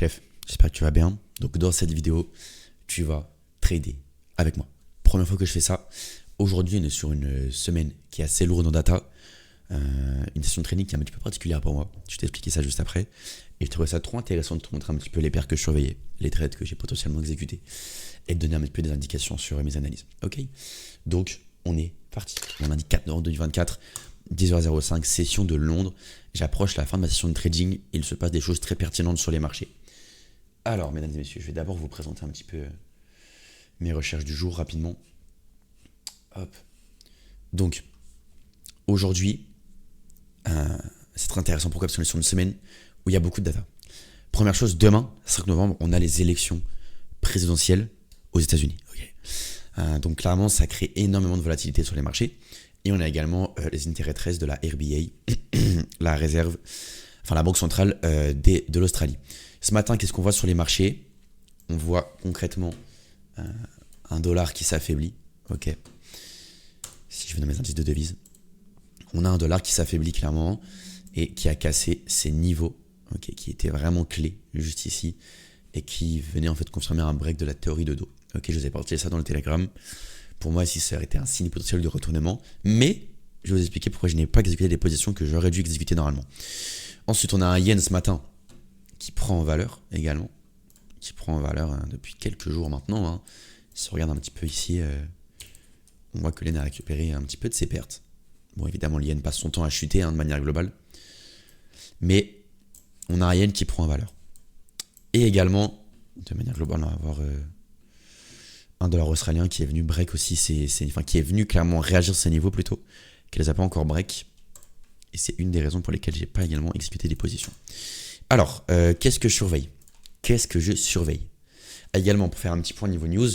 chef, j'espère que tu vas bien. Donc dans cette vidéo, tu vas trader avec moi. Première fois que je fais ça. Aujourd'hui, on est sur une semaine qui est assez lourde en data. Une session de trading qui est un petit peu particulière pour moi. Je vais t'expliquer ça juste après. Et je trouvais ça trop intéressant de te montrer un petit peu les paires que je surveillais, les trades que j'ai potentiellement exécutés et de donner un petit peu des indications sur mes analyses. Ok. Donc, on est parti. On lundi 4 novembre 2024, 10h05, session de Londres. J'approche la fin de ma session de trading. Il se passe des choses très pertinentes sur les marchés. Alors, mesdames et messieurs, je vais d'abord vous présenter un petit peu mes recherches du jour rapidement. Hop. Donc, aujourd'hui, c'est très intéressant. Pourquoi? Parce qu'on est sur une semaine où il y a beaucoup de data. Première chose, demain, 5 novembre, on a les élections présidentielles aux États-Unis. Okay. Donc clairement, ça crée énormément de volatilité sur les marchés. Et on a également les intérêts rates de la RBA, la réserve, enfin la banque centrale de l'Australie. Ce matin, qu'est-ce qu'on voit sur les marchés? On voit concrètement un dollar qui s'affaiblit. Ok. Si je vais dans mes indices de devises, on a un dollar qui s'affaiblit clairement et qui a cassé ses niveaux, okay, qui étaient vraiment clés juste ici et qui venait en fait confirmer un break de la théorie de dos. Ok, je vous ai partagé ça dans le Telegram. Pour moi, ici, ça aurait été un signe potentiel de retournement, mais je vais vous expliquer pourquoi je n'ai pas exécuté les positions que j'aurais dû exécuter normalement. Ensuite, on a un yen ce matin qui prend en valeur également, qui prend en valeur depuis quelques jours maintenant. Hein. Si on regarde un petit peu ici, on voit que l'yen a récupéré un petit peu de ses pertes. Bon, évidemment, le yen passe son temps à chuter de manière globale. Mais on a un yen qui prend en valeur. Et également, de manière globale, on va avoir un dollar australien qui est venu break aussi, qui est venu clairement réagir sur ses niveaux plutôt, qui ne les a pas encore break. Et c'est une des raisons pour lesquelles je n'ai pas également exécuté des positions. Alors, qu'est-ce que je surveille? Également, pour faire un petit point niveau news,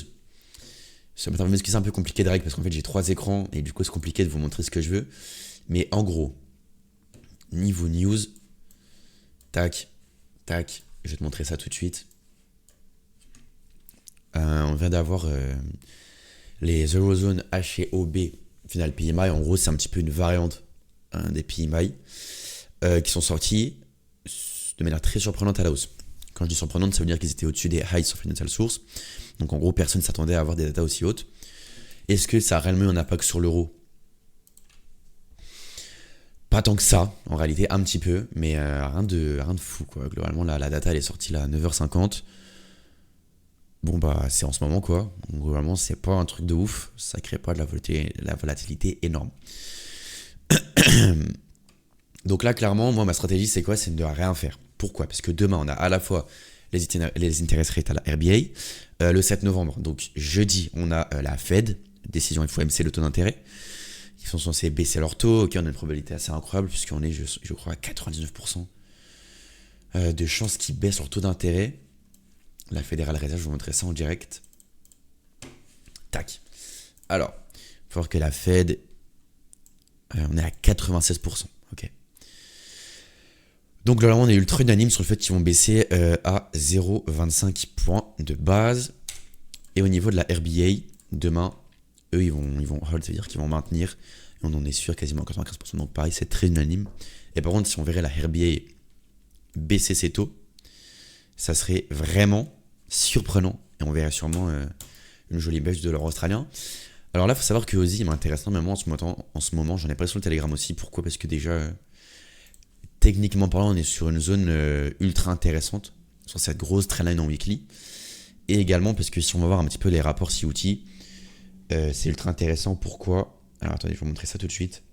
ça va m'excuser, c'est un peu compliqué de règle parce qu'en fait j'ai 3 écrans et du coup c'est compliqué de vous montrer ce que je veux. Mais en gros, niveau news, tac, je vais te montrer ça tout de suite. On vient d'avoir les Eurozone HOB final PMI. En gros, c'est un petit peu une variante des PMI qui sont sortis de manière très surprenante à la hausse. Quand je dis surprenante, ça veut dire qu'ils étaient au-dessus des highs sur Financial Source. Donc en gros, personne ne s'attendait à avoir des datas aussi hautes. Est-ce que ça a réellement un impact sur l'euro? Pas tant que ça, en réalité, un petit peu, mais rien de fou, quoi. Globalement, la data, elle est sortie là à 9h50. Bon, bah, c'est en ce moment, quoi. Donc, globalement, c'est pas un truc de ouf. Ça crée pas de la volatilité énorme. Donc là, clairement, moi, ma stratégie, c'est quoi? C'est de ne rien faire. Pourquoi? Parce que demain, on a à la fois les interest rates à la RBA. Le 7 novembre, donc jeudi, on a la Fed, décision FOMC, le taux d'intérêt. Ils sont censés baisser leur taux. Ok, on a une probabilité assez incroyable puisqu'on est, je crois, à 99% de chances qu'ils baissent leur taux d'intérêt. La Fédérale Réserve, je vais vous montrer ça en direct. Tac. Alors, il faut voir que la Fed, on est à 96%. Ok. Donc là, on est ultra unanime sur le fait qu'ils vont baisser à 0,25 points de base. Et au niveau de la RBA, demain, eux, ils vont hold, c'est-à-dire qu'ils vont maintenir. Et on en est sûr quasiment à 95%. Donc pareil, c'est très unanime. Et par contre, si on verrait la RBA baisser ses taux, ça serait vraiment surprenant. Et on verrait sûrement une jolie baisse de l'or australien. Alors là, il faut savoir que Aussie m'intéresse énormément en ce moment. J'en ai parlé sur le Telegram aussi. Pourquoi? Parce que déjà... techniquement parlant, on est sur une zone ultra intéressante, sur cette grosse trendline en weekly. Et également parce que si on va voir un petit peu les rapports COT, c'est ultra intéressant. Pourquoi? Alors attendez, je vais vous montrer ça tout de suite.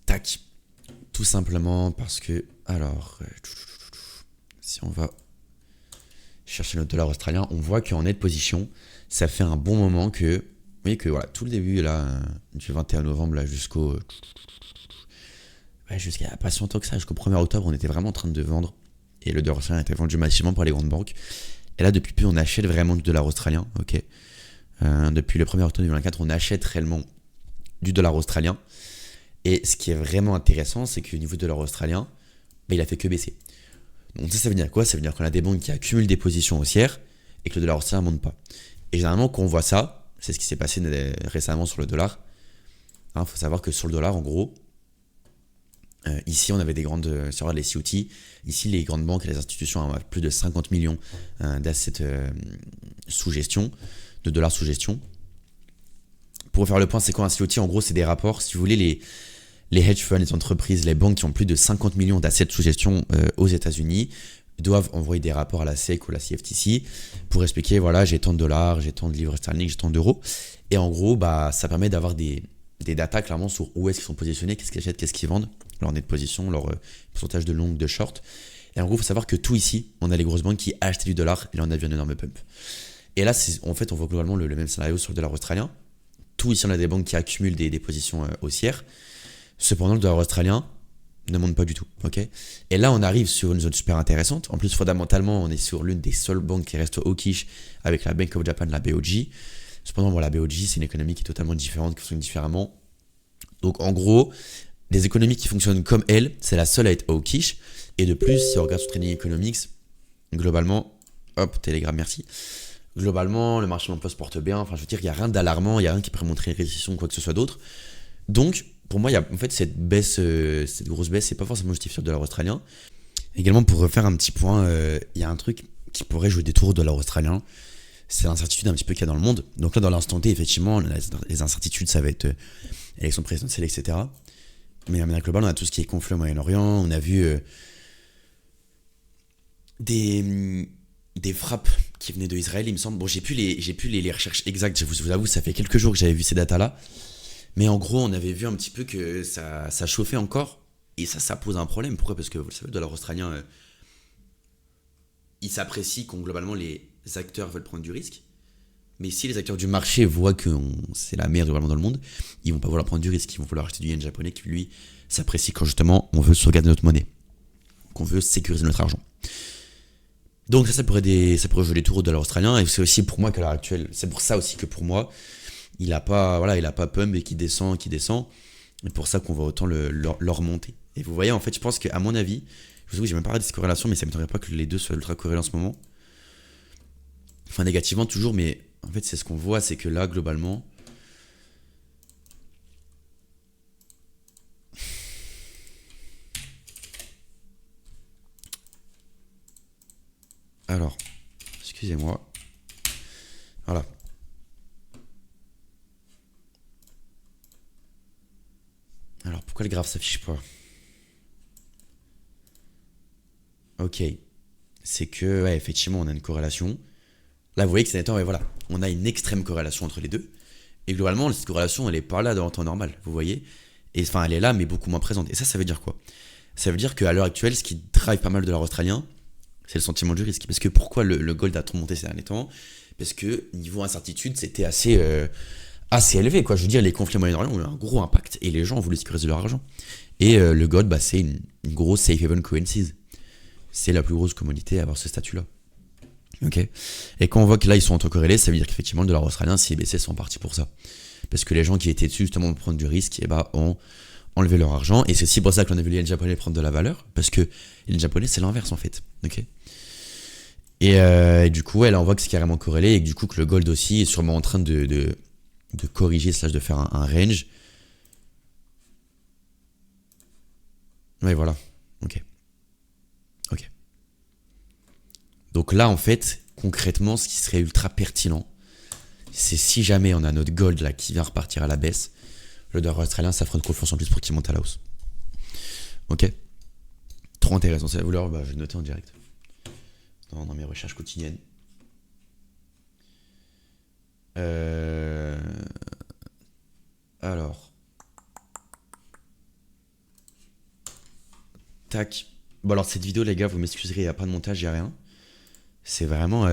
Tac. Tout simplement parce que, alors, si on va chercher notre dollar australien, on voit qu'en net position, ça fait un bon moment que... Vous voyez que voilà, tout le début là, du 21 novembre là, jusqu'à pas si longtemps que ça, jusqu'au 1er octobre, on était vraiment en train de vendre. Et le dollar australien était vendu massivement par les grandes banques. Et là, depuis peu, on achète vraiment du dollar australien. Ok. Depuis le 1er octobre 2024, on achète réellement du dollar australien. Et ce qui est vraiment intéressant, c'est qu'au niveau du dollar australien, bah, il a fait que baisser. Donc ça veut dire quoi? Ça veut dire qu'on a des banques qui accumulent des positions haussières et que le dollar australien ne monte pas. Et généralement, quand on voit ça, c'est ce qui s'est passé récemment sur le dollar. Il faut savoir que sur le dollar, en gros, Ici, on avait des grandes, si on regarde les COT, ici, les grandes banques et les institutions ont plus de 50 millions d'assets sous gestion, de dollars sous gestion. Pour faire le point, c'est quoi un COT? En gros, c'est des rapports. Si vous voulez, les hedge funds, les entreprises, les banques qui ont plus de 50 millions d'assets sous gestion aux États-Unis doivent envoyer des rapports à la SEC ou à la CFTC pour expliquer, voilà, j'ai tant de dollars, j'ai tant de livres sterling, j'ai tant d'euros. Et en gros, ça permet d'avoir des datas clairement sur où est-ce qu'ils sont positionnés, qu'est-ce qu'ils achètent, qu'est-ce qu'ils vendent, leur net position, leur pourcentage de long, de short. Et en gros, il faut savoir que tout ici, on a les grosses banques qui achetaient du dollar et là, on a vu un énorme pump. Et là, en fait, on voit globalement le même scénario sur le dollar australien. Tout ici, on a des banques qui accumulent des positions haussières. Cependant, le dollar australien ne monte pas du tout. Okay, et là, on arrive sur une zone super intéressante. En plus, fondamentalement, on est sur l'une des seules banques qui reste hawkish avec la Bank of Japan, la BOJ. Cependant, la BOJ, c'est une économie qui est totalement différente, qui fonctionne différemment. Donc, en gros, des économies qui fonctionnent comme elle, c'est la seule à être hawkish. Et de plus, si on regarde sur Trading Economics, globalement, hop, Telegram, merci. Globalement, le marché de l'emploi se porte bien. Enfin, je veux dire, il n'y a rien d'alarmant, il n'y a rien qui pourrait montrer une récession ou quoi que ce soit d'autre. Donc, pour moi, en fait, cette grosse baisse, c'est pas forcément justifié sur le dollar australien. Également, pour refaire un petit point, il y a un truc qui pourrait jouer des tours au dollar australien. C'est l'incertitude un petit peu qu'il y a dans le monde. Donc là, dans l'instant T, effectivement, les incertitudes, ça va être élection présidentielle, etc. Mais de manière globale, on a tout ce qui est conflit au Moyen-Orient. On a vu des frappes qui venaient d'Israël, il me semble. Bon, j'ai plus les recherches exactes, je vous avoue, ça fait quelques jours que j'avais vu ces datas-là. Mais en gros, on avait vu un petit peu que ça chauffait encore. Et ça pose un problème. Pourquoi? Parce que vous le savez, le dollar australien, il s'apprécie quand globalement les acteurs veulent prendre du risque. Mais si les acteurs du marché voient que c'est la merde globalement dans le monde, ils vont pas vouloir prendre du risque. Ils vont vouloir acheter du yen japonais qui, lui, s'apprécie quand justement on veut sauvegarder notre monnaie. Qu'on veut sécuriser notre argent. Donc ça pourrait jouer les tours au dollar australien. Et c'est aussi pour moi qu'à l'heure actuelle, c'est pour ça aussi que pour moi, il a pas pump et qui descend. C'est pour ça qu'on voit autant le remonter. Et vous voyez, en fait, je pense qu'à mon avis, je vous avoue, j'ai même pas regardé ces corrélations, mais ça m'étonnerait pas que les deux soient ultra corrélés en ce moment. Enfin, négativement toujours, mais en fait, c'est ce qu'on voit, c'est que là, globalement, alors, excusez-moi. Voilà. Alors, pourquoi le graphe s'affiche pas? Ok. C'est que, ouais, effectivement, on a une corrélation. Là, vous voyez que c'est nettement, ouais, voilà. On a une extrême corrélation entre les deux. Et globalement, cette corrélation, elle est pas là dans le temps normal, vous voyez. Et enfin, elle est là, mais beaucoup moins présente. Et ça veut dire quoi? Ça veut dire qu'à l'heure actuelle, ce qui drive pas mal de dollar australien, c'est le sentiment du risque. Parce que pourquoi le gold a trop monté ces derniers temps? Parce que niveau incertitude, c'était assez élevé, quoi. Je veux dire, les conflits au Moyen-Orient ont eu un gros impact et les gens ont voulu sécuriser leur argent. Et le gold, c'est une grosse safe haven currency. C'est la plus grosse commodité à avoir ce statut-là. Ok. Et quand on voit que là ils sont autocorrélés, ça veut dire qu'effectivement le dollar australien, s'il est baissé, sont partis pour ça. Parce que les gens qui étaient dessus justement pour prendre du risque, ont enlevé leur argent. Et c'est aussi pour ça qu'on a vu les yens japonais prendre de la valeur. Parce que les yens japonais, c'est l'inverse en fait. Ok. Et du coup, là on voit que c'est carrément corrélé et que du coup que le gold aussi est sûrement en train de corriger, / de faire un range. Ouais, voilà. Ok. Donc là, en fait, concrètement, ce qui serait ultra pertinent, c'est si jamais on a notre gold là qui vient repartir à la baisse, le dollar australien, ça fera une confiance en plus pour qu'il monte à la hausse. Ok. Trop intéressant. Si vous voulez, je vais noter en direct. Dans mes recherches quotidiennes. Alors. Tac. Bon alors cette vidéo les gars, vous m'excuserez, il n'y a pas de montage, il n'y a rien. C'est vraiment...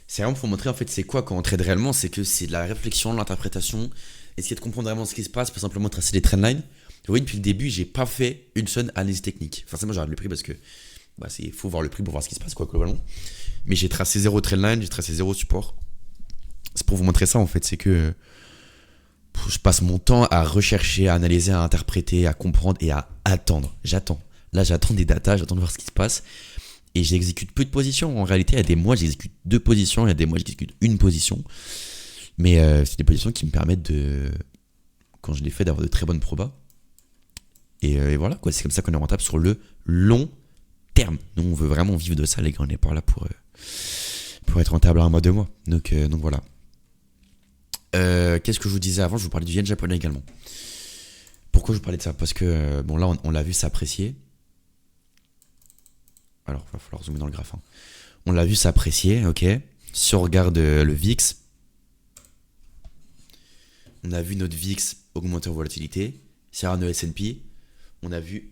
C'est vraiment pour montrer en fait c'est quoi quand on trade réellement, c'est que c'est de la réflexion, de l'interprétation, essayer de comprendre vraiment ce qui se passe, pas simplement tracer des trendlines. Vous voyez, depuis le début, j'ai pas fait une seule analyse technique. Forcément, j'arrête le prix parce que il faut voir le prix pour voir ce qui se passe, quoi, globalement. Mais j'ai tracé 0 trendline, j'ai tracé 0 support. C'est pour vous montrer ça, en fait, c'est que je passe mon temps à rechercher, à analyser, à interpréter, à comprendre et à attendre. J'attends. Là, j'attends des datas, j'attends de voir ce qui se passe. Et j'exécute peu de positions. En réalité, il y a des mois, j'exécute 2 positions, il y a des mois, j'exécute une position. Mais c'est des positions qui me permettent de, quand je les fais, d'avoir de très bonnes probas. Et voilà, quoi. C'est comme ça qu'on est rentable sur le long terme. Nous, on veut vraiment vivre de ça, les gars. On n'est pas là pour être rentable à un mois, 2 mois. Donc voilà. Qu'est-ce que je vous disais avant? Je vous parlais du yen japonais également. Pourquoi je vous parlais de ça? Parce que, bon, là, on l'a vu s'apprécier. Alors, il va falloir zoomer dans le graphe. Hein. On l'a vu s'apprécier, ok. Si on regarde le VIX, on a vu notre VIX augmenter en volatilité. Si on regarde le S&P, on a vu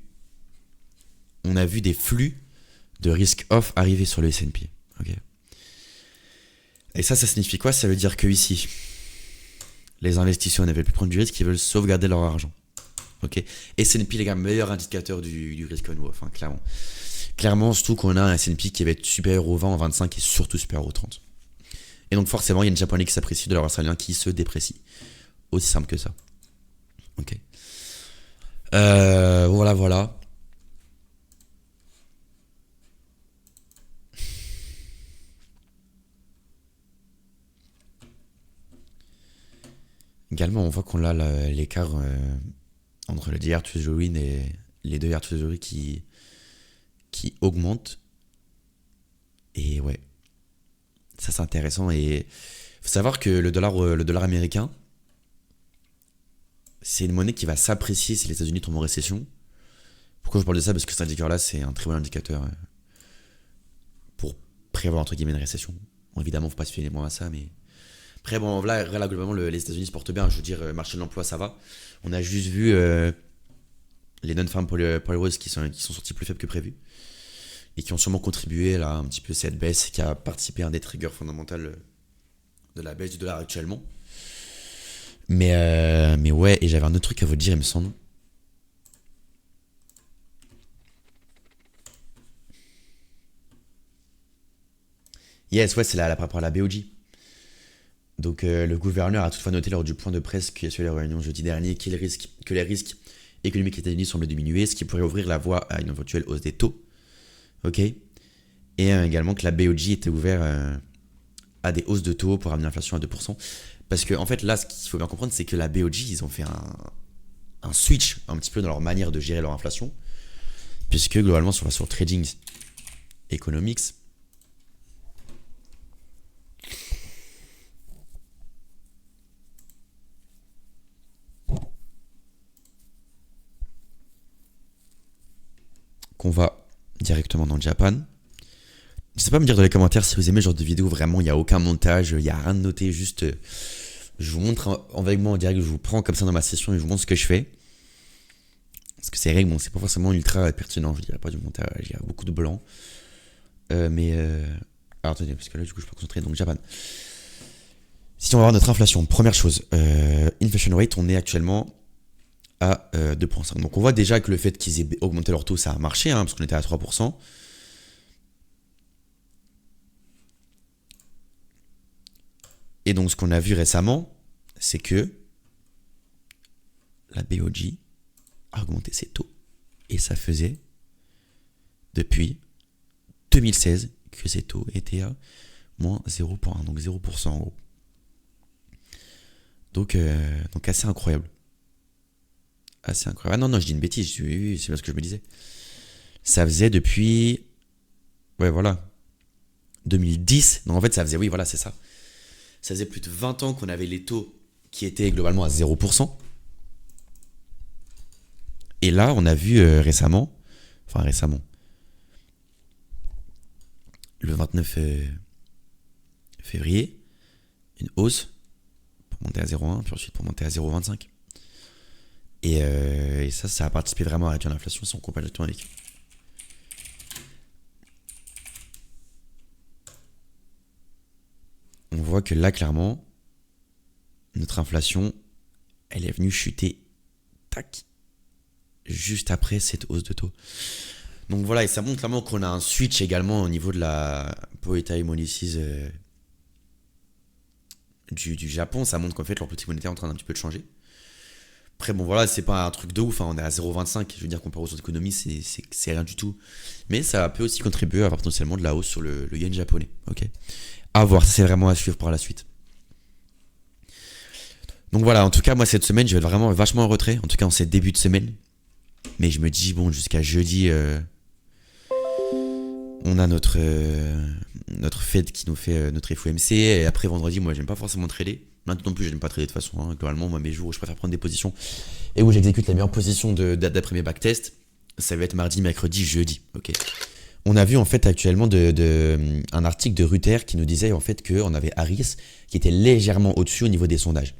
des flux de risk off arriver sur le S&P, ok. Et ça signifie quoi? Ça veut dire que ici, les investisseurs ne veulent plus prendre du risque, ils veulent sauvegarder leur argent. Ok. S&P, les gars, meilleur indicateur du risque nous, enfin, clairement. Clairement, surtout qu'on a un S&P qui va être supérieur au 20, au 25 et surtout supérieur au 30. Et donc forcément, il y a une japonais qui s'apprécie de l'or australien qui se déprécie. Aussi simple que ça. Ok. Voilà. Également, on voit qu'on a l'écart entre le DR Treasury et les 2 DR Treasury qui augmentent. Et ouais, ça c'est intéressant. Et faut savoir que le dollar américain, c'est une monnaie qui va s'apprécier si les États-Unis tombent en récession. Pourquoi je parle de ça? Parce que cet indicateur-là, c'est un très bon indicateur pour prévoir entre guillemets une récession. Bon, évidemment, faut pas se fier les mots à ça, mais après, bon, là globalement, les États-Unis se portent bien. Je veux dire, marché de l'emploi, ça va. On a juste vu les non-farm payrolls qui sont sortis plus faibles que prévu et qui ont sûrement contribué là un petit peu à cette baisse, qui a participé à un des triggers fondamentaux de la baisse du dollar actuellement. Mais ouais, et j'avais un autre truc à vous dire, il me semble. Yes, ouais, c'est par rapport à la BOJ. Donc le gouverneur a toutefois noté lors du point de presse qui a suivi la réunion jeudi dernier que les risques économiques des États-Unis semblent diminuer, ce qui pourrait ouvrir la voie à une éventuelle hausse des taux. Ok. Et également que la BOJ était ouverte à des hausses de taux pour ramener l'inflation à 2%. Parce que en fait là, ce qu'il faut bien comprendre, c'est que la BOJ, ils ont fait un switch un petit peu dans leur manière de gérer leur inflation. Puisque globalement sur Trading Economics, qu'on va directement dans le Japan. N'hésitez pas à me dire dans les commentaires si vous aimez ce genre de vidéo. Vraiment, il n'y a aucun montage, il n'y a rien de noté. Juste, je vous montre avec moi en direct, je vous prends comme ça dans ma session et je vous montre ce que je fais. Parce que ces règles, bon, c'est pas forcément ultra pertinent. Je dirais pas du montage, il y a beaucoup de blanc. Alors attendez, parce que là, du coup, je peux concentrer. Donc, Japan. Si on va voir notre inflation, première chose, inflation rate, on est actuellement à 2,5. Donc on voit déjà que le fait qu'ils aient augmenté leur taux, ça a marché, hein, parce qu'on était à 3%. Et donc ce qu'on a vu récemment, c'est que la BOJ a augmenté ses taux. Et ça faisait depuis 2016 que ces taux étaient à moins 0,1, donc 0% en gros. Donc assez incroyable. Assez incroyable. Ah non, je dis une bêtise, oui, c'est pas ce que je me disais. Ça faisait depuis... Ouais, voilà. 2010. Non, en fait, ça faisait... Oui, voilà, c'est ça. Ça faisait plus de 20 ans qu'on avait les taux qui étaient globalement à 0%. Et là, on a vu récemment, le 29 février, une hausse pour monter à 0,1, puis ensuite pour monter à 0,25. Et ça a participé vraiment à réduire l'inflation sans complètement avec. On voit que là, clairement, notre inflation, elle est venue chuter, tac, juste après cette hausse de taux. Donc voilà, et ça montre clairement qu'on a un switch également au niveau de la Monetary Policies du Japon. Ça montre qu'en fait leur politique monétaire est en train d'un petit peu de changer. Après, bon, voilà, c'est pas un truc de ouf, hein, on est à 0,25. Je veux dire, comparé aux autres économies, c'est rien du tout. Mais ça peut aussi contribuer à avoir potentiellement de la hausse sur le yen japonais. Ok. À voir, ça c'est vraiment à suivre par la suite. Donc voilà, en tout cas, moi cette semaine, je vais être vraiment vachement en retrait. En tout cas, en ce début de semaine. Mais je me dis, bon, jusqu'à jeudi, on a notre Fed qui nous fait notre FOMC. Et après vendredi, moi, j'aime pas forcément trader. Maintenant non plus, j'aime pas trader de toute façon. Hein. Globalement, moi, mes jours où je préfère prendre des positions et où j'exécute la meilleure position d'après mes backtests, ça va être mardi, mercredi, jeudi. Ok. On a vu en fait actuellement un article de Reuters qui nous disait en fait qu'on avait Harris qui était légèrement au-dessus au niveau des sondages.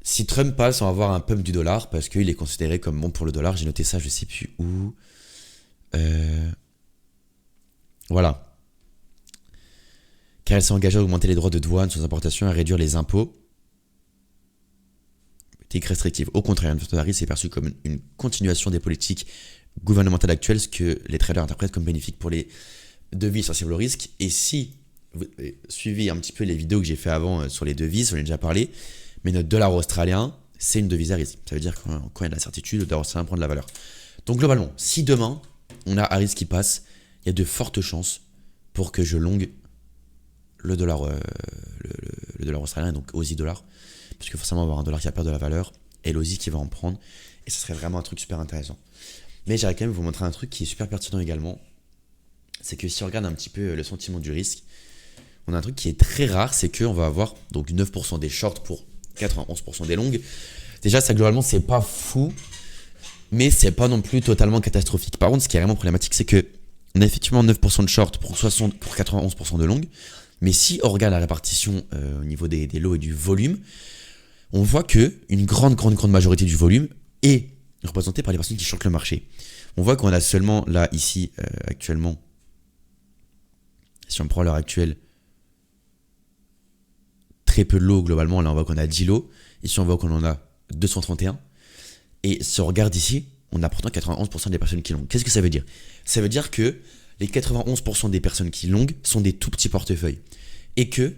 Si Trump passe, on va avoir un pump du dollar parce qu'il est considéré comme bon pour le dollar. J'ai noté ça, je sais plus où. Voilà. Car elle s'est engagée à augmenter les droits de douane sur les importations et à réduire les impôts. Politique restrictive. Au contraire, le Harris est perçu comme une continuation des politiques gouvernementales actuelles, ce que les traders interprètent comme bénéfique pour les devises sensibles au risque. Et si vous suivez un petit peu les vidéos que j'ai fait avant sur les devises, j'en ai déjà parlé, mais notre dollar australien, c'est une devise à risque. Ça veut dire que quand il y a de la certitude, le dollar australien prend de la valeur. Donc globalement, si demain, on a Harris qui passe, il y a de fortes chances pour que je longue le dollar, le dollar australien, donc Aussie dollar, parce que forcément on va avoir un dollar qui va perdre de la valeur, et l'Aussie qui va en prendre, et ce serait vraiment un truc super intéressant. Mais j'aimerais quand même vous montrer un truc qui est super pertinent également, c'est que si on regarde un petit peu le sentiment du risque, on a un truc qui est très rare, c'est qu'on va avoir donc 9% des shorts pour 91% des longues. Déjà ça globalement c'est pas fou, mais c'est pas non plus totalement catastrophique. Par contre ce qui est vraiment problématique, c'est que on a effectivement 9% de short pour 91% de longues, mais si on regarde la répartition au niveau des lots et du volume, on voit que une grande majorité du volume est représentée par les personnes qui shortent le marché. On voit qu'on a seulement là, ici, actuellement, si on prend l'heure actuelle, très peu de lots globalement. Là, on voit qu'on a 10 lots. Ici, on voit qu'on en a 231. Et si on regarde ici, on a pourtant 91% des personnes qui longuent. Qu'est-ce que ça veut dire? Ça veut dire que les 91% des personnes qui longuent sont des tout petits portefeuilles. Et que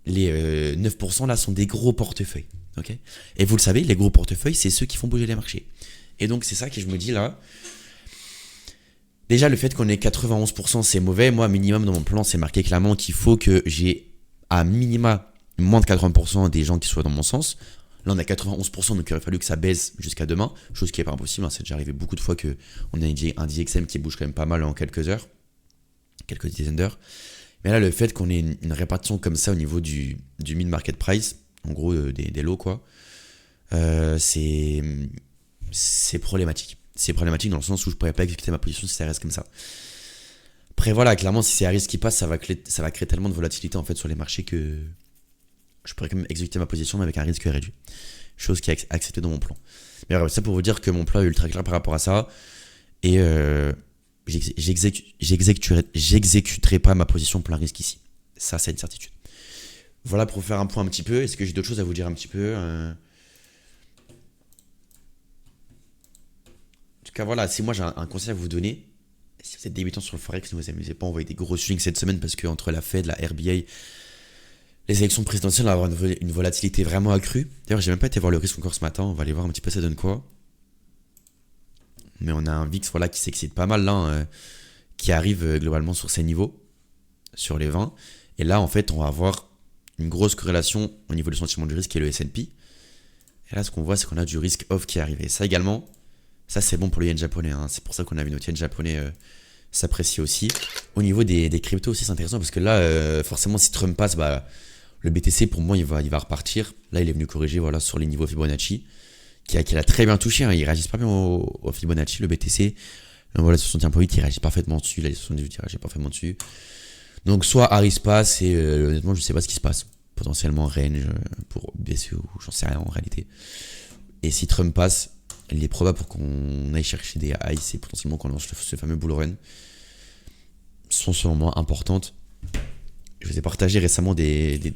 les 9% là sont des gros portefeuilles. Okay, et vous le savez, les gros portefeuilles, c'est ceux qui font bouger les marchés. Et donc, c'est ça que je me dis là. Déjà, le fait qu'on ait 91%, c'est mauvais. Moi, minimum dans mon plan, c'est marqué clairement qu'il faut que j'ai à minima moins de 80% des gens qui soient dans mon sens. Là, on a 91%, donc il aurait fallu que ça baisse jusqu'à demain, chose qui n'est pas impossible. Hein. C'est déjà arrivé beaucoup de fois qu'on a un DXM qui bouge quand même pas mal en quelques heures, quelques dizaines d'heures. Mais là, le fait qu'on ait une répartition comme ça au niveau du mid-market price, en gros des lots, quoi, c'est problématique. C'est problématique dans le sens où je ne pourrais pas exécuter ma position si ça reste comme ça. Après, voilà, clairement, si c'est un risque qui passe, ça va créer tellement de volatilité en fait sur les marchés que je pourrais quand même exécuter ma position mais avec un risque réduit. Chose qui est acceptée dans mon plan. Mais voilà, ça pour vous dire que mon plan est ultra clair par rapport à ça. Et j'exécuterai pas ma position plein risque ici. Ça, c'est une certitude. Voilà pour faire un point un petit peu. Est-ce que j'ai d'autres choses à vous dire un petit peu En tout cas, voilà, si moi j'ai un conseil à vous donner, si vous êtes débutant sur le Forex, ne vous amusez pas à envoyer des gros swings cette semaine parce qu'entre la Fed, la RBA, les élections présidentielles, on va avoir une volatilité vraiment accrue. D'ailleurs, j'ai même pas été voir le risque encore ce matin. On va aller voir un petit peu ça donne quoi. Mais on a un VIX voilà, qui s'excite pas mal là, qui arrive globalement sur ces niveaux, sur les 20. Et là, en fait, on va avoir une grosse corrélation au niveau du sentiment du risque qui est le S&P. Et là, ce qu'on voit, c'est qu'on a du risque off qui est arrivé. Ça également, ça c'est bon pour le yen japonais. Hein. C'est pour ça qu'on a vu notre yen japonais s'apprécier aussi. Au niveau des cryptos aussi, c'est intéressant parce que là, forcément, si Trump passe, bah, le BTC, pour moi, il va repartir. Là, il est venu corriger voilà, sur les niveaux Fibonacci, qui a très bien touché. Hein. Il réagit pas bien au Fibonacci, le BTC. Donc voilà, 61.8, il réagit parfaitement dessus. Là, les 78, il réagit parfaitement dessus. Donc, soit Harris passe, et honnêtement, je sais pas ce qui se passe. Potentiellement range pour BCE, ou j'en sais rien en réalité. Et si Trump passe, il est probable pour qu'on aille chercher des highs et potentiellement qu'on lance ce fameux bull run. Sont selon moi importantes. Je vous ai partagé récemment des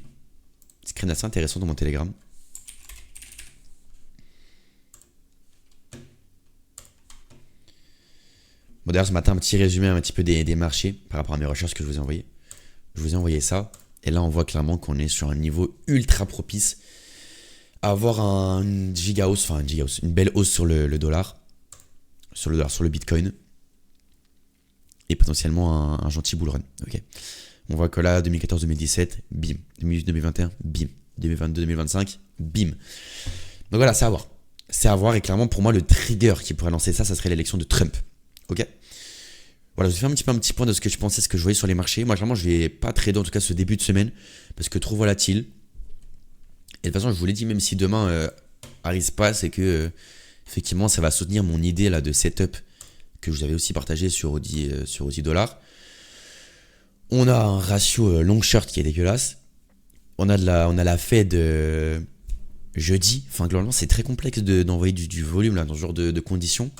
screens assez intéressants dans mon Telegram. Bon, d'ailleurs, ce matin, un petit résumé un petit peu des marchés par rapport à mes recherches que je vous ai envoyées. Je vous ai envoyé ça. Et là, on voit clairement qu'on est sur un niveau ultra propice avoir une giga hausse, enfin une giga hausse, une belle hausse sur le dollar, sur le Bitcoin, et potentiellement un gentil bull run. Ok. On voit que là, 2014-2017, bim. 2018-2021, bim. 2022-2025, bim. Donc voilà, c'est à voir. C'est à voir, et clairement, pour moi, le trigger qui pourrait lancer ça, ça serait l'élection de Trump. Ok. Voilà, je vais faire un petit point de ce que je pensais, ce que je voyais sur les marchés. Moi, clairement, je vais pas trader, en tout cas, ce début de semaine, parce que trop volatile. Et de toute façon, je vous l'ai dit, même si demain, Harris passe et que, effectivement, ça va soutenir mon idée là de setup que je vous avais aussi partagé sur Audi Dollar. On a un ratio long short qui est dégueulasse. On a la Fed jeudi. Enfin, globalement, c'est très complexe d'envoyer du volume là, dans ce genre de conditions.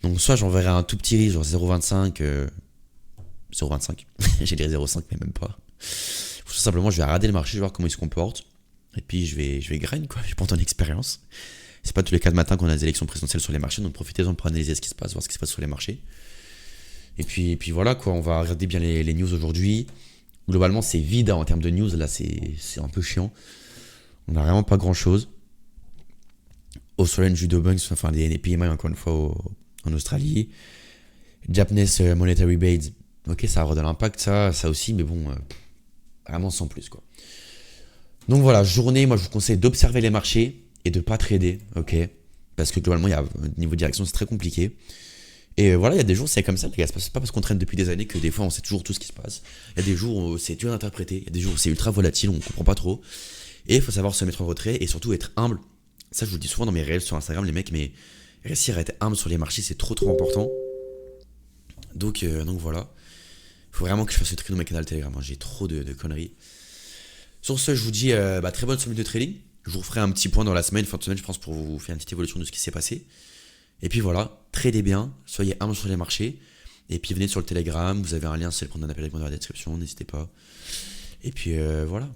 Donc, soit j'enverrai un tout petit risque, genre 0,25. 0,25. J'ai dit 0,5, mais même pas. Tout simplement, je vais regarder le marché, je vais voir comment il se comporte. Et puis, je vais grind, quoi. Je vais prendre ton expérience. C'est pas tous les 4 matins qu'on a des élections présidentielles sur les marchés. Donc, profitez-en pour analyser ce qui se passe, voir ce qui se passe sur les marchés. Et puis voilà, quoi. On va regarder bien les news aujourd'hui. Globalement, c'est vide en termes de news. Là, c'est un peu chiant. On n'a vraiment pas grand-chose. Australian Judo Banks, enfin les PMI encore une fois en Australie. Japanese Monetary Base. Ok, ça aura de l'impact, ça aussi, mais bon, vraiment sans plus, quoi. Donc voilà, journée, moi je vous conseille d'observer les marchés et de pas trader, ok. Parce que globalement, niveau direction, c'est très compliqué. Et voilà, il y a des jours, c'est comme ça, les gars. C'est pas parce qu'on traîne depuis des années que des fois on sait toujours tout ce qui se passe. Il y a des jours où c'est dur d'interpréter, il y a des jours où c'est ultra volatile, on comprend pas trop. Et il faut savoir se mettre en retrait et surtout être humble. Ça, je vous le dis souvent dans mes réels sur Instagram, les mecs, mais réussir à être humble sur les marchés, c'est trop important. Donc voilà. Il faut vraiment que je fasse ce truc dans mes canaux Telegram. J'ai trop de conneries. Sur ce, je vous dis très bonne semaine de trading. Je vous referai un petit point dans la semaine, fin de semaine, je pense, pour vous faire une petite évolution de ce qui s'est passé. Et puis voilà, tradez bien, soyez humble sur les marchés. Et puis venez sur le Telegram, vous avez un lien, c'est le compte d'un appel avec moi dans la description, n'hésitez pas. Et puis voilà.